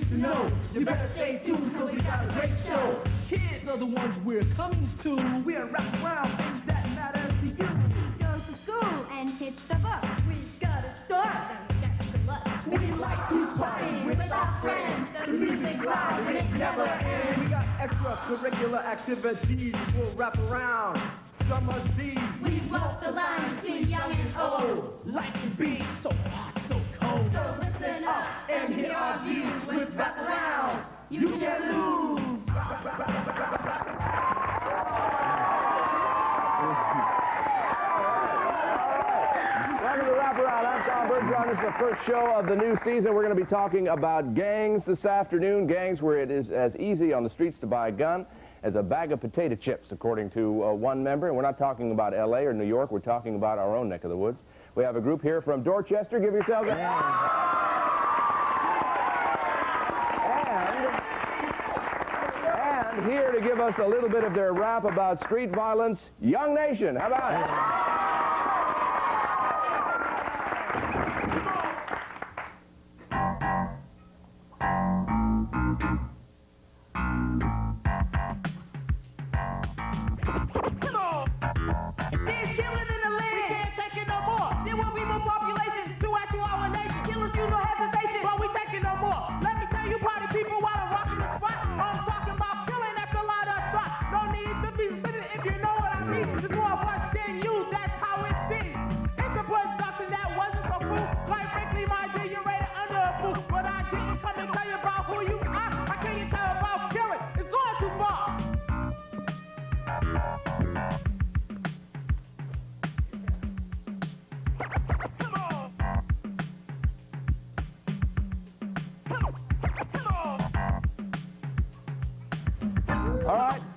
need to know. You better stay tuned because we got a great show. Kids are the ones we're coming to. We're wrapped around things that matter to you. Go to school and hit the bus. We gotta start. Then we get to lunch. We like to party with our friends. The music loud and it never ends. We got extracurricular activities we'll wrap around. Summer's Eve. We walk the line between young and old. Life can be so hot, so cold. So listen up and hear our views with Wrap Around. You can lose. Welcome to Wrap Around. I'm Bergeron. This is the first show of the new season. We're going to be talking about gangs this afternoon. Gangs where it is as easy on the streets to buy a gun as a bag of potato chips, according to one member. And we're not talking about L.A. or New York. We're talking about our own neck of the woods. We have a group here from Dorchester. Give yourselves a hand. And here to give us a little bit of their rap about street violence, Young Nation. How about it?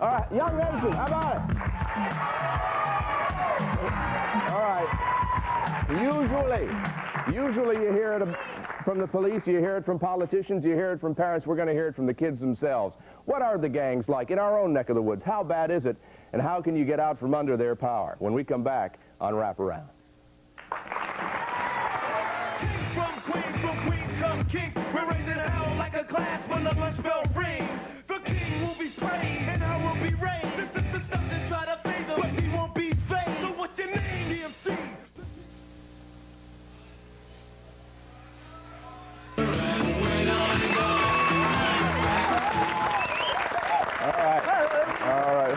All right, Young Nation, how about it? All right. Usually you hear it from the police, you hear it from politicians, you hear it from parents. We're going to hear it from the kids themselves. What are the gangs like in our own neck of the woods? How bad is it? And how can you get out from under their power? When we come back on Wrap Around. Kings from Queens come kings. We're raising hell like a class when the lunch bell rings. The king will be praised and I will be raised. If something try to phase him, but he won't be phased. So what's your name, DMC? All right.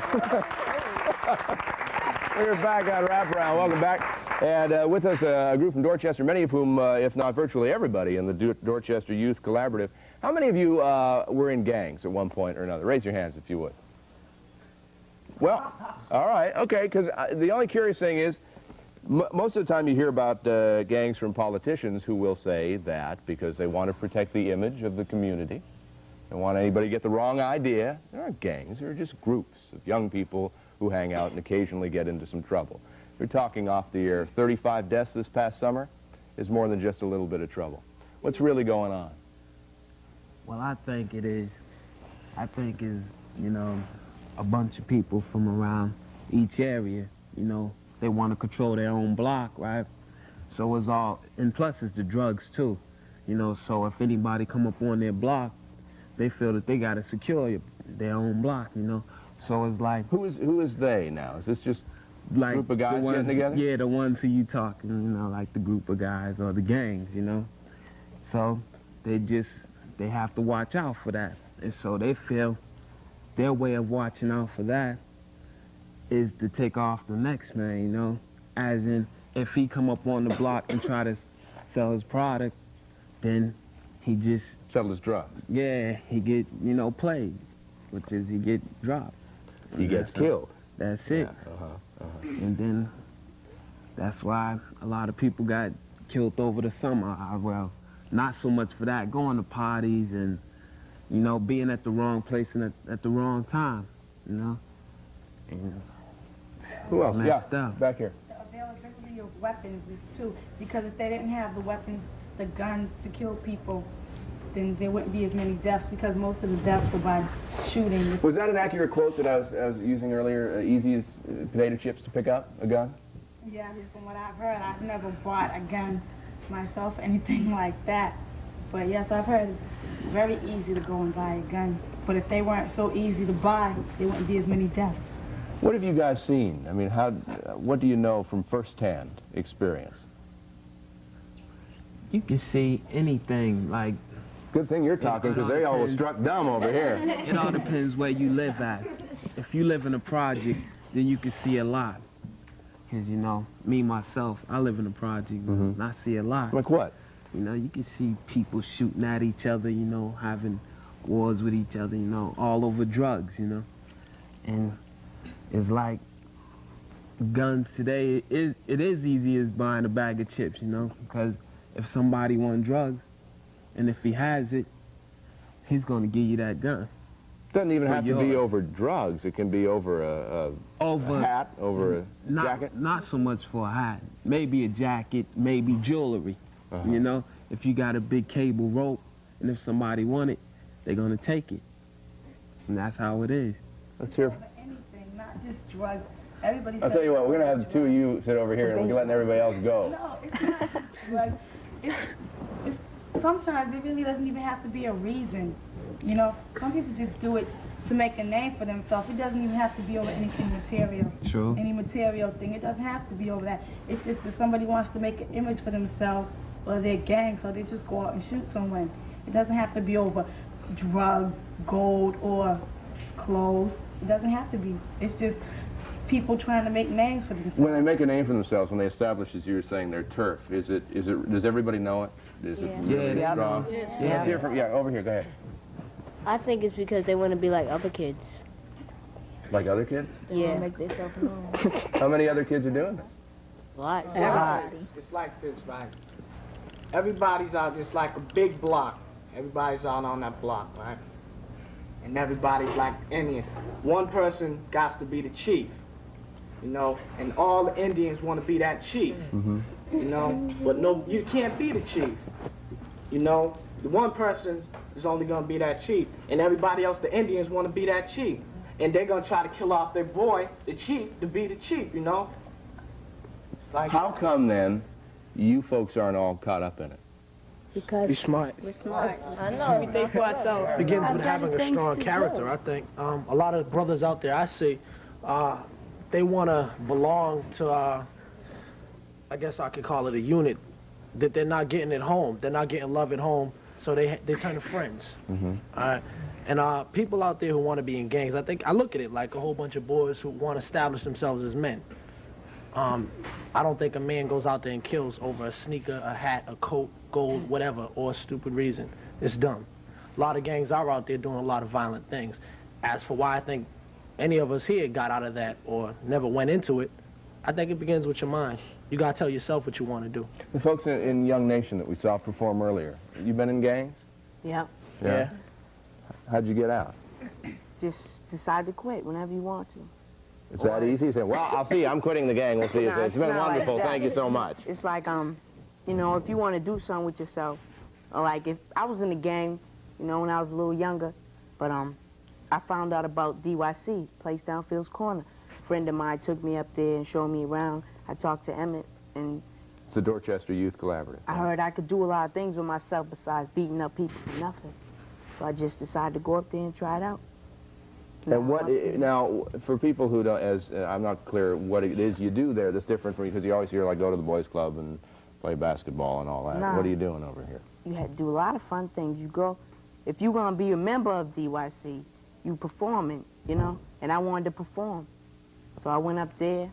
We're back on Wrap Around. Welcome back. And with us, a group from Dorchester, many of whom, if not virtually everybody, in the Dorchester Youth Collaborative. How many of you were in gangs at one point or another? Raise your hands if you would. Well, all right, okay, because the only curious thing is, most of the time you hear about gangs from politicians who will say that because they want to protect the image of the community. They don't want anybody to get the wrong idea. There aren't gangs, they're just groups of young people who hang out and occasionally get into some trouble. We're talking off the air. 35 deaths this past summer is more than just a little bit of trouble. What's really going on? Well, I think it is. I think is, you know, a bunch of people from around each area, you know, they want to control their own block, right? So it's all, and plus it's the drugs too, you know, so if anybody come up on their block, they feel that they got to secure their own block, you know. So it's like... Who is they now? Is this just like a group of guys getting together? Yeah, the ones who you talking, you know, like the group of guys or the gangs, you know. So they have to watch out for that. And so they feel their way of watching out for that is to take off the next man, you know. As in, if he come up on the block and try to sell his product, then he just... Sell his drugs. Yeah, he get, you know, played, which is he get dropped. He gets killed. That's it. Yeah, And then that's why a lot of people got killed over the summer. Well, not so much for that, going to parties and, you know, being at the wrong place and at the wrong time, you know. And who else? Yeah, stuff. Back here. The availability of weapons is too, because if they didn't have the weapons, the guns to kill people, then there wouldn't be as many deaths, because most of the deaths were by shooting. Was that an accurate quote that I was using earlier? Easy as potato chips to pick up a gun? Yeah, just from what I've heard. I've never bought a gun myself, anything like that. But yes, I've heard it's very easy to go and buy a gun. But if they weren't so easy to buy, there wouldn't be as many deaths. What have you guys seen? I mean, what do you know from first-hand experience? You can see anything, like, Good thing you're talking, because they all struck dumb over here. it all depends where you live at. If you live in a project, then you can see a lot. Because, you know, me, myself, I live in a project, and I see a lot. Like what? You know, you can see people shooting at each other, you know, having wars with each other, you know, all over drugs, you know. And it's like guns today, it is easy as buying a bag of chips, you know, because if somebody wants drugs, and if he has it, he's going to give you that gun. Doesn't even have to be over drugs. It can be over a hat, over a jacket. Not so much for a hat. Maybe a jacket, maybe jewelry. You know, if you got a big cable rope, and if somebody want it, they're going to take it. And that's how it is. Let's hear. Anything, not just drugs. Everybody. I'll tell you what, we're going to have the two of you sit over here, and we're letting everybody else go. No, it's not just drugs. Sometimes it really doesn't even have to be a reason. You know, some people just do it to make a name for themselves. It doesn't even have to be over anything material. Sure. Any material thing. It doesn't have to be over that. It's just that somebody wants to make an image for themselves or their gang, so they just go out and shoot someone. It doesn't have to be over drugs, gold, or clothes. It doesn't have to be. It's just people trying to make names for themselves. When they make a name for themselves, when they establish, as you were saying, their turf, does everybody know it? Is it really strong? Let's hear from, over here, go ahead. I think it's because they want to be like other kids. Like other kids? Yeah. Make themselves known. How many other kids are doing that? Lots. It's like this, right? Everybody's out, it's like a big block. Everybody's out on that block, right? And everybody's like Indians. One person got to be the chief, you know, and all the Indians want to be that chief, you know, but no, you can't be the chief, you know. The one person is only going to be that chief, and everybody else, the Indians, want to be that chief. And they're going to try to kill off their boy, the chief, to be the chief, you know. It's like, how come, then, you folks aren't all caught up in it? Because be smart. we're smart. I know. We think for ourselves. Begins with having a strong character, I think. A lot of brothers out there I see, they want to belong to, I guess I could call it a unit, that they're not getting at home. They're not getting love at home, so they turn to friends. And people out there who want to be in gangs, I look at it like a whole bunch of boys who want to establish themselves as men. I don't think a man goes out there and kills over a sneaker, a hat, a coat, gold, whatever, or a stupid reason. It's dumb. A lot of gangs are out there doing a lot of violent things. As for why I think any of us here got out of that or never went into it, I think it begins with your mind. You gotta tell yourself what you want to do. The folks in Young Nation that we saw perform earlier, you been in gangs? Yep. Yeah. How'd you get out? Just decide to quit whenever you want to. It's that easy? You say, well, I'll see you. I'm quitting the gang. We'll see you. No, It's been not wonderful. like that. Thank you so much. It's like, you know, if you want to do something with yourself, or like if I was in the gang, you know, when I was a little younger, but I found out about DYC, Place Down Fields Corner. A friend of mine took me up there and showed me around. I talked to Emmett, and It's the Dorchester Youth Collaborative. I heard I could do a lot of things with myself besides beating up people for nothing. So I just decided to go up there and try it out. And what, now, for people who don't, I'm not clear what it is you do there that's different from you, because you always hear, like, go to the boys' club and play basketball and all that. Nah. What are you doing over here? You had to do a lot of fun things. You go, if you're going to be a member of DYC, you performing, you know, and I wanted to perform. So I went up there,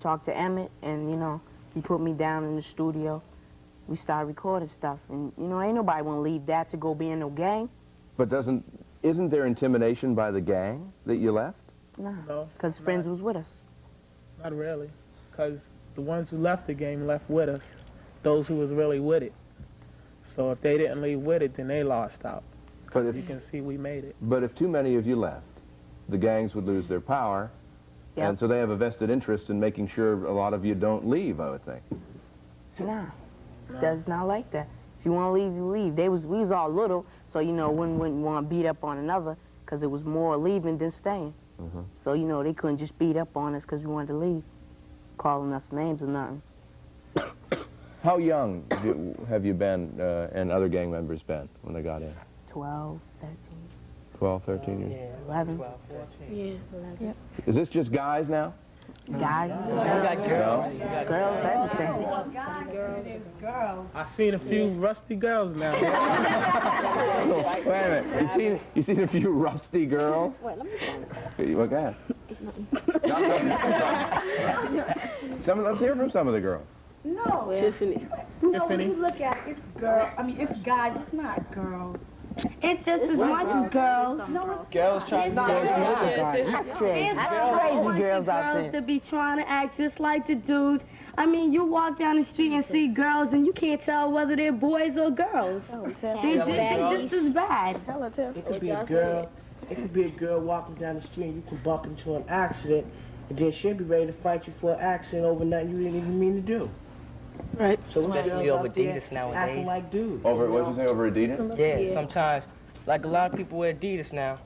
talked to Emmett, and, you know, he put me down in the studio. We started recording stuff, and, you know, ain't nobody want to leave that to go be in no gang. But isn't there intimidation by the gang that you left? No, because friends was with us. Not really, because the ones who left the game left with us, those who was really with it. So if they didn't leave with it, then they lost out. But if You can see we made it. But if too many of you left, the gangs would lose their power, Yep. and so they have a vested interest in making sure a lot of you don't leave, I would think. Nah, that's not like that. If you want to leave, you leave. We was all little, so, you know, wouldn't want to beat up on another, because it was more leaving than staying. So, you know, they couldn't just beat up on us because we wanted to leave, calling us names or nothing. How young have you been and other gang members been when they got in? 12, 13. 12, 13 years? Yeah, 11. 12, 14. Yeah, 11. Yep. Is this just guys now? Guys, You got girls. You got girls, everything. Girls. I seen a few rusty girls now. Wait a minute. You seen a few rusty girls? Wait, let me find it. Well, go ahead. Let's hear from some of the girls. No. Tiffany. No, when you look at it, it's girls. I mean, it's guys. It's not girls. It's just as much as girls. No, it's Girls trying to That's crazy. Crazy girls out girls there. to be trying to act just like the dudes. I mean, you walk down the street and see girls, and you can't tell whether they're boys or girls. They're just as bad. It could be a girl. It could be a girl walking down the street and you can bump into an accident, and then she'll be ready to fight you for an accident over nothing you didn't even mean to do. Right. So it's Especially girls over out there Adidas nowadays. acting like dudes. Over, what did you say, over Adidas? Yeah, sometimes, like a lot of people wear Adidas now,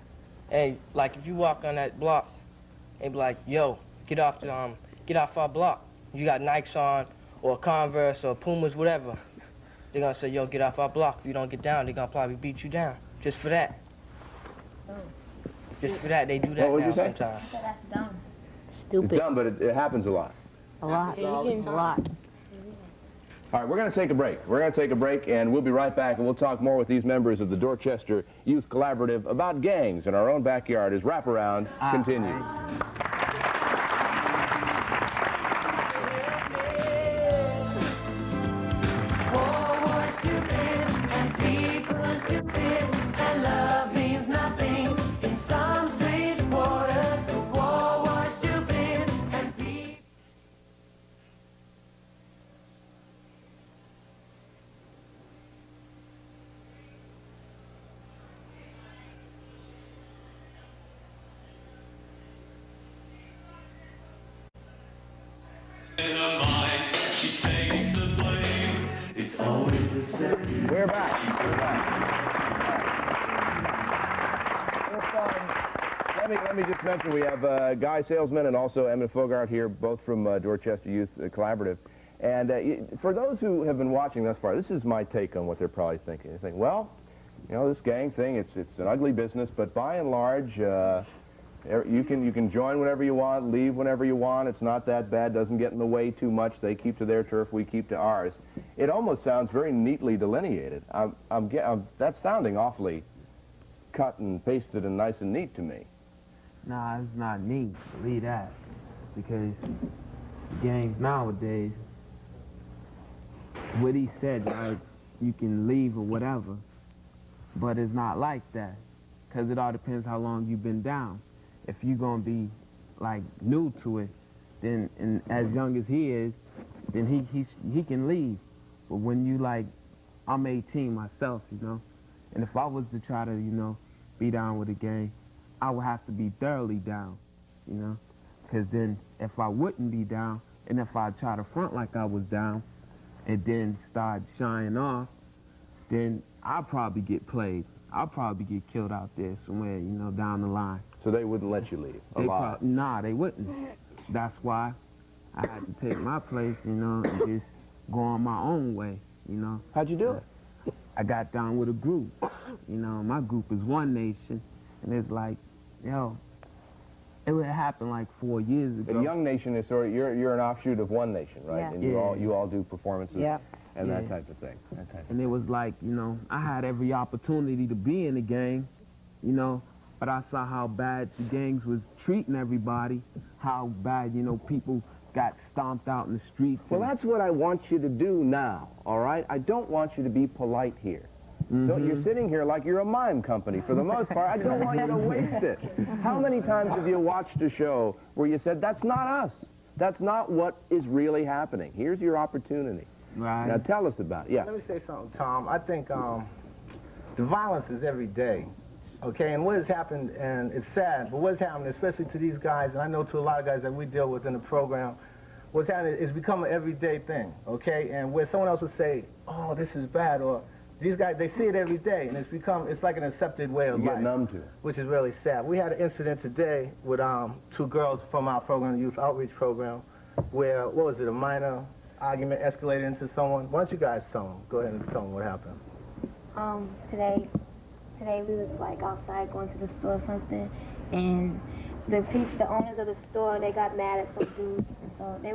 and like if you walk on that block, they be like, "Yo, get off our block. You got Nikes on, or Converse, or Pumas, whatever." They're gonna say, "Yo, get off our block. If you don't get down, they're gonna probably beat you down." Just for that. Just for that, they do that What would now you say? sometimes. That's dumb. Stupid. It's dumb, but it happens a lot. A lot. A lot. All right, we're going to take a break. We're going to take a break, and we'll be right back, and we'll talk more with these members of the Dorchester Youth Collaborative about gangs in our own backyard as Wraparound continues. We're back. We're back. Let me just mention we have Guy Salesman and also Emmett Fogart here, both from Dorchester Youth Collaborative. And for those who have been watching thus far, this is my take on what they're probably thinking. They think, well, you know, this gang thing, it's an ugly business, but by and large, you can join whenever you want, leave whenever you want. It's not that bad. Doesn't get in the way too much. They keep to their turf. We keep to ours. It almost sounds very neatly delineated. That's sounding awfully cut and pasted and nice and neat to me. Nah, it's not neat. Believe that. Because gangs nowadays, what he said, like, you can leave or whatever, but it's not like that. Because it all depends how long you've been down. If you're going to be, like, new to it, then, and as young as he is, then he can leave. But when you, like, I'm 18 myself, you know, and if I was to try to, you know, be down with a gang, I would have to be thoroughly down, you know, because then if I wouldn't be down, and if I try to front like I was down, and then start shying off, then I'll probably get played. I'll probably get killed out there somewhere, you know, down the line. So they wouldn't let you leave alive? Nah, they wouldn't. That's why I had to take my place, you know, and just go on my own way, you know. How'd you do it? I got down with a group. You know, my group is One Nation, and it's like, yo, it would happen like 4 years ago. And Young Nation is sort of, you're an offshoot of One Nation, right? Yeah. And you all do performances and that Yeah. type of thing. And it was like, you know, I had every opportunity to be in the gang, you know, but I saw how bad the gangs was treating everybody, how bad, you know, people got stomped out in the streets. Well, that's what I want you to do now, all right? I don't want you to be polite here. So you're sitting here like you're a mime company for the most part. I don't want you to waste it. How many times have you watched a show where you said, that's not us. That's not what is really happening. Here's your opportunity. Right. Now tell us about it. Yeah. Let me say something, Tom. I think the violence is every day, okay? And what has happened, and it's sad, but what's happened, especially to these guys, and I know to a lot of guys that we deal with in the program, what's happening is become an everyday thing, okay? And where someone else would say, oh, this is bad, or these guys, they see it every day, and it's like an accepted way of You life. get numb to it. Which is really sad. We had an incident today with two girls from our program, the Youth Outreach Program, where, what was it, a minor argument escalated into someone? Why don't you guys tell them? Go ahead and tell them what happened. Today we was like outside going to the store or something, and the owners of the store, they got mad at some dudes, and so they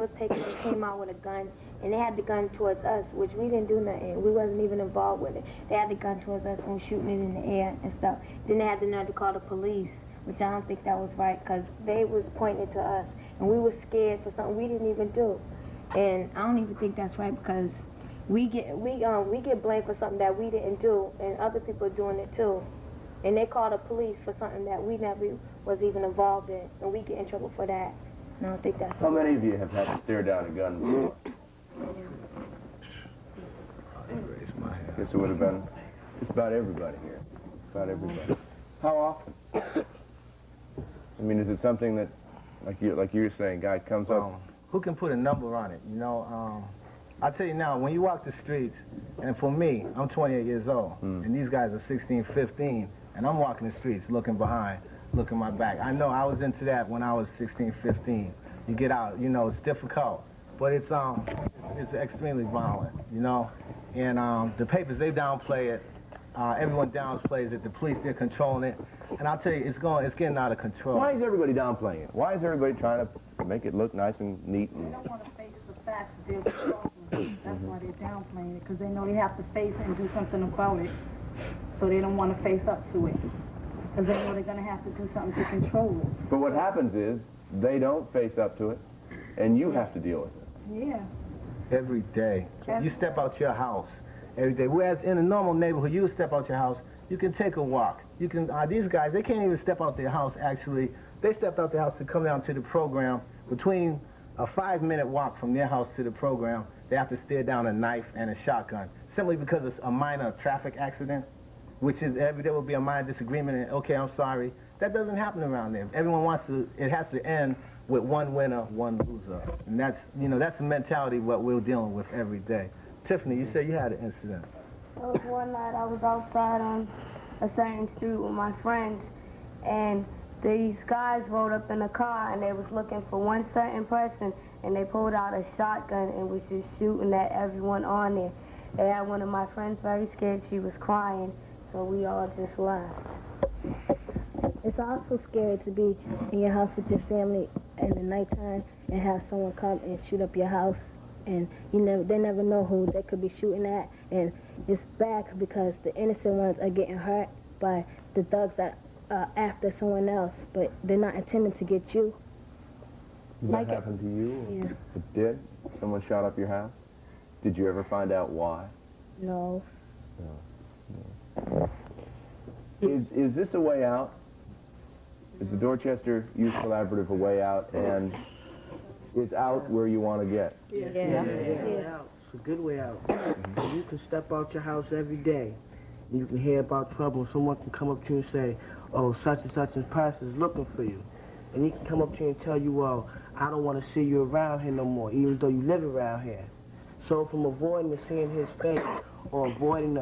came out with a gun, and they had the gun towards us, which we didn't do nothing. We wasn't even involved with it. They had the gun towards us and shooting it in the air and stuff. Then they had the nerve to call the police, which I don't think that was right, because they was pointing to us, and we were scared for something we didn't even do. And I don't even think that's right, because we get blamed for something that we didn't do, and other people are doing it too. And they call the police for something that we never was even involved in, and we get in trouble for that. And I don't think that's How many of you have had to stare down a gun before? I guess it would have been just about everybody here. About everybody. How often? I mean, is it something that, like you're saying, guy comes up? Who can put a number on it? You know, I'll tell you now, when you walk the streets, and for me, I'm 28 years old, and these guys are 16, 15, and I'm walking the streets looking behind, looking my back. I know I was into that when I was 16, 15. You get out, you know, it's difficult, but it's extremely violent, you know, and the papers, they downplay it. Everyone downplays it. The police, they're controlling it, and I'll tell you, it's getting out of control. Why is everybody downplaying it? Why is everybody trying to make it look nice and neat? They don't want to face the facts that they're struggling. That's why they're downplaying it, because they know they have to face it and do something about it. So they don't want to face up to it, because they know they're going to have to do something to control it. But what happens is they don't face up to it, and you have to deal with it. Yeah. Every day. You step out your house every day. Whereas in a normal neighborhood, you step out your house, you can take a walk. You can. These guys, they can't even step out their house. Actually, they stepped out their house to come down to the program. Between a 5-minute walk from their house to the program, they have to stare down a knife and a shotgun, simply because it's a minor traffic accident, which is every day will be a minor disagreement. And okay, I'm sorry. That doesn't happen around there. Everyone wants to. It has to end with one winner, one loser, and that's the mentality what we're dealing with every day. Tiffany, you said you had an incident. There was one night I was outside on a certain street with my friends, and these guys rolled up in a car, and they was looking for one certain person, and they pulled out a shotgun and was just shooting at everyone on there. They had one of my friends very scared. She was crying, so we all just laughed. It's also scary to be in your house with your family in the nighttime and have someone come and shoot up your house, and they never know who they could be shooting at, and it's bad because the innocent ones are getting hurt by the thugs that are after someone else, but they're not intending to get you. Did that happen to you? Yeah. It did? Someone shot up your house? Did you ever find out why? No. No. Is this a way out? Is the Dorchester Youth Collaborative a way out, and is out where you want to get? Yeah. It's a good way out. You can step out your house every day, and you can hear about trouble. Someone can come up to you and say, oh, such and such person is looking for you. And he can come up to you and tell you, well, I don't want to see you around here no more, even though you live around here. So from avoiding seeing his face or avoiding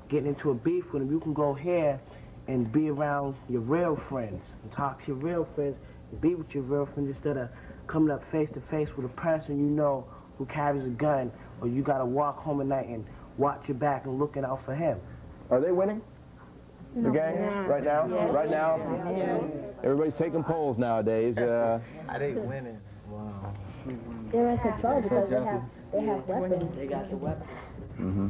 getting into a beef with him, you can go here and be around your real friends and talk to your real friends and be with your real friends instead of coming up face to face with a person you know who carries a gun, or you got to walk home at night and watch your back and looking out for him. Are they winning? The gang? Right now? Yes. Right now? Yes. Everybody's taking polls nowadays. Are they winning? Wow. They're in control because they have weapons. They got the weapons. Mm-hmm.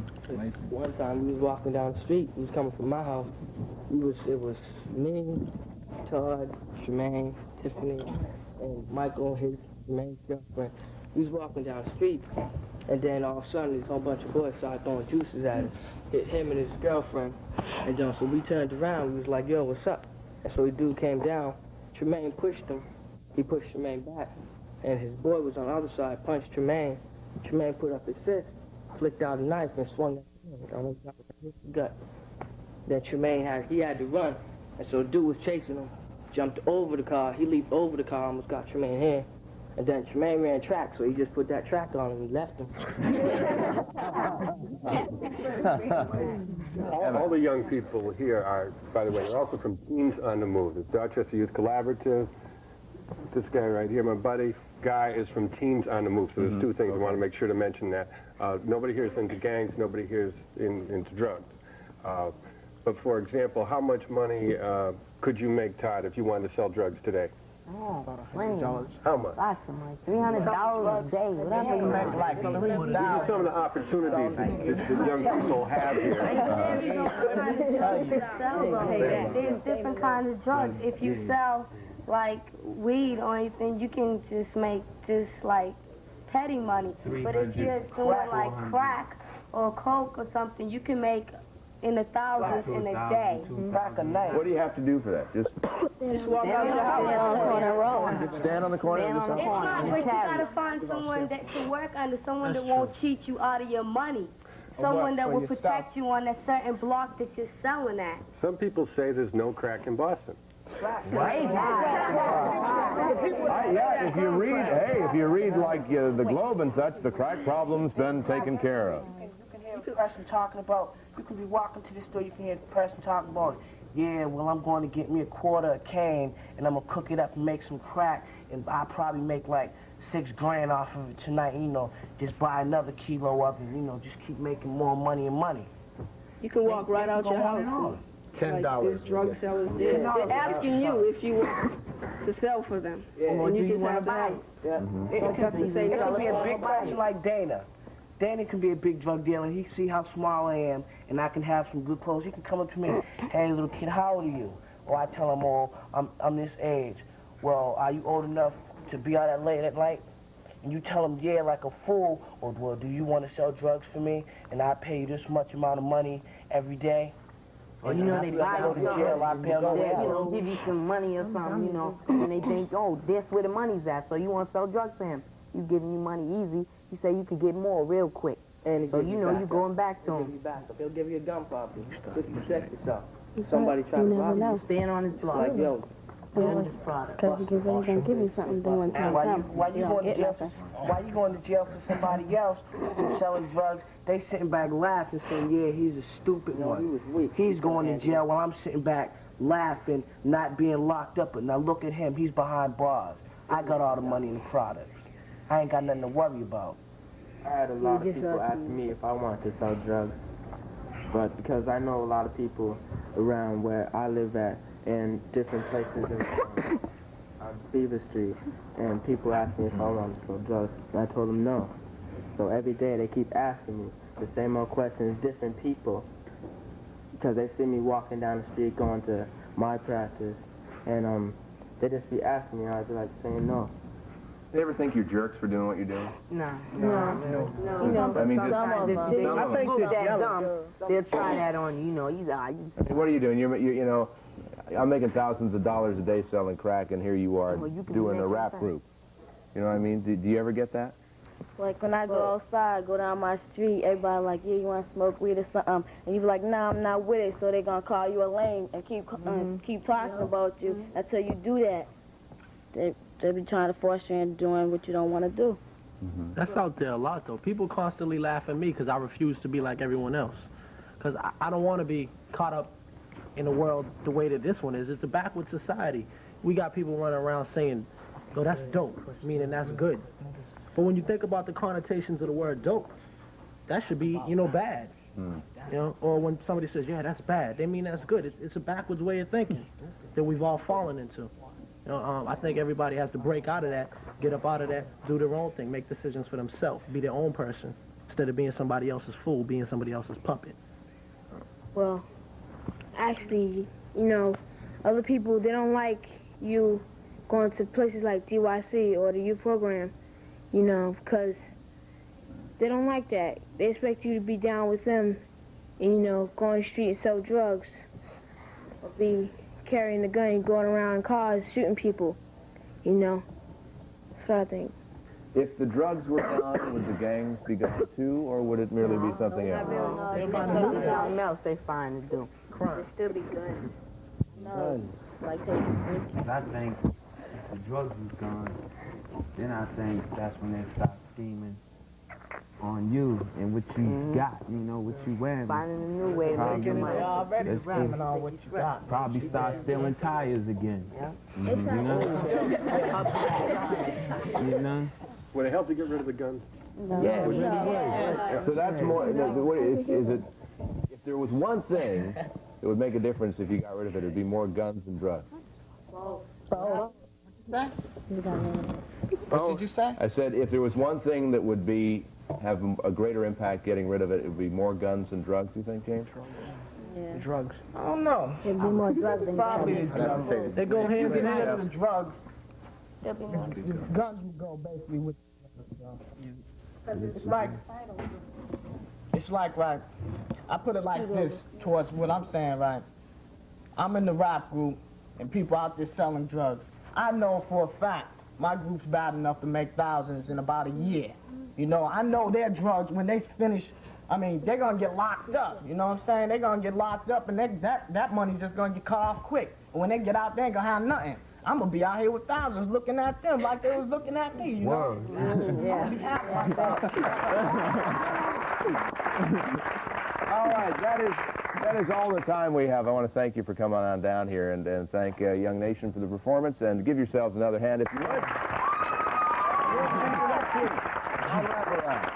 One time we was walking down the street, we was coming from my house. It was me, Todd, Tremaine, Tiffany, and Michael, his Tremaine's girlfriend. We was walking down the street, and then all of a sudden, this whole bunch of boys started throwing juices at us, hit him and his girlfriend. And so we turned around, we was like, yo, what's up? And so the dude came down, Tremaine pushed him, he pushed Tremaine back, and his boy was on the other side, punched Tremaine. Tremaine put up his fist, flicked out a knife, and swung that on his gut. Then Tremaine had to run, and so the dude was chasing him, jumped over the car, he leaped over the car, almost got Tremaine here. And then Tremaine ran track, so he just put that track on him and left him. all the young people here are, by the way, they're also from Teens on the Move, the Dorchester Youth Collaborative. this guy right here, my buddy, Guy, is from Teens on the Move. So there's two things I want to make sure to mention that. Nobody here is into gangs, nobody here is into drugs. But for example, how much money could you make, Todd, if you wanted to sell drugs today? Oh, plenty. How much? Lots of money. $300 a day. Whatever you make. Like These are some of the opportunities that young people have here. There's different kinds of drugs. If you sell like weed or anything, you can just make just like petty money. But if you're doing like crack or coke or something, you can make in the thousands in a day. Crack a night. What do you have to do for that? Just walk out your house. stand on the corner and do something? But you gotta find someone that to work under, someone that won't cheat you out of your money. Someone that will protect you on that certain block that you're selling at. Some people say there's no crack in Boston. Yeah, if you read like the Globe and such, the crack problem's been taken care of. You can hear a person talking about, you can be walking to the store, you can hear a person talking about, yeah, well, I'm going to get me a quarter of cane, and I'm going to cook it up and make some crack, and I'll probably make like $6 grand off of it tonight, you know, just buy another kilo of it, you know, just keep making more money and money. You can walk right out your house. $10. Like there's drug sellers there. They're asking you if you want to sell for them. And you just have to have It could be a big person like Dana. Dana can be a big drug dealer. He see how small I am, and I can have some good clothes. He can come up to me, hey, little kid, how old are you? Or I tell him, oh, I'm this age. Well, are you old enough to be out that late at night? And you tell him, yeah, like a fool. Or, well, do you want to sell drugs for me? And I pay you this much amount of money every day. Or you know, they buy you something, give you some money or something, you know, and they think, oh, that's where the money's at, so you want to sell drugs to him. You giving you money easy. He say you can get more real quick. And so you know you going back to him. He'll give you a gun probably. Just protect yourself. Somebody try to rob you. Stand on his block. Like, yo, Because they're going to give you something, then when time comes, why you going to jail for somebody else who's selling drugs? They sitting back laughing, saying, yeah, he's a stupid one. He was weak. He's going to jail while I'm sitting back laughing, not being locked up. But now look at him, he's behind bars. I got all the money in the products. I ain't got nothing to worry about. I had a lot of people asking me if I wanted to sell drugs, but because I know a lot of people around where I live at in different places on Stevens Street, and people ask me if I wanted to sell drugs, and I told them no. So every day they keep asking me the same old questions, different people, because they see me walking down the street going to my practice, and they just be asking me, and I'd be like saying no. Do you ever think you're jerks for doing what you're doing? No. I mean, I think they're that dumb. They'll try that on you, you know. What are you doing? You know, I'm making thousands of dollars a day selling crack, and here you are doing a rap group. You know what I mean? Do you ever get that? like when I go outside, go down my street, everybody like, yeah, you want to smoke weed or something? And you be like, nah, I'm not with it. So they going to call you a lame and keep talking about you until you do that. They be trying to force you into doing what you don't want to do. That's out there a lot, though. People constantly laugh at me because I refuse to be like everyone else. Because I don't want to be caught up in the world the way that this one is. It's a backward society. We got people running around saying, yo, that's dope, meaning that's good. But when you think about the connotations of the word dope, that should be, you know, bad. You know, or when somebody says, yeah, that's bad, they mean that's good. It's a backwards way of thinking that we've all fallen into. You know, I think everybody has to break out of that, get up out of that, do their own thing, make decisions for themselves, be their own person, instead of being somebody else's fool, being somebody else's puppet. Well, actually, you know, other people, they don't like you going to places like DYC or the youth program, you know, because they don't like that. They expect you to be down with them and, you know, go on the street and sell drugs or be carrying the gun and going around in cars shooting people, you know. That's what I think. If the drugs were gone, would the gangs be gone too, or would it merely be something else? Something else they find to do. There still be guns. No, like taking sneaky. I think if the drugs was gone, then I think that's when they start scheming on you and what you got, you know, what you wearing. Finding a new way to make your money. Already Let's rapping on what you got. Probably start stealing tires again. Yeah. You know? You know? Would it help to get rid of the guns? Yeah, it really would. So that's more, what is it, if there was one thing that would make a difference if you got rid of it, it would be more guns than drugs. What did you say? I said if there was one thing that would have a greater impact getting rid of it, it would be more guns than drugs, you think, James? Yeah. Drugs. I don't know. It'd be more drugs than Probably guns. the drugs. They go hand in hand. The drugs. There'll be more. Guns would go basically with. It's like right. I put it like this towards what I'm saying, right? I'm in the rap group, and people out there selling drugs. I know for a fact my group's bad enough to make thousands in about a year. You know, I know their drugs, when they finish, I mean, they're gonna get locked up. You know what I'm saying? They're gonna get locked up, and that money's just gonna get cut off quick. And when they get out, they ain't gonna have nothing. I'm gonna be out here with thousands looking at them like they was looking at me, you know? Yeah. All right, that is all the time we have. I want to thank you for coming on down here and thank Young Nation for the performance, and give yourselves another hand if you would. We'll see you next week. I'll wrap around.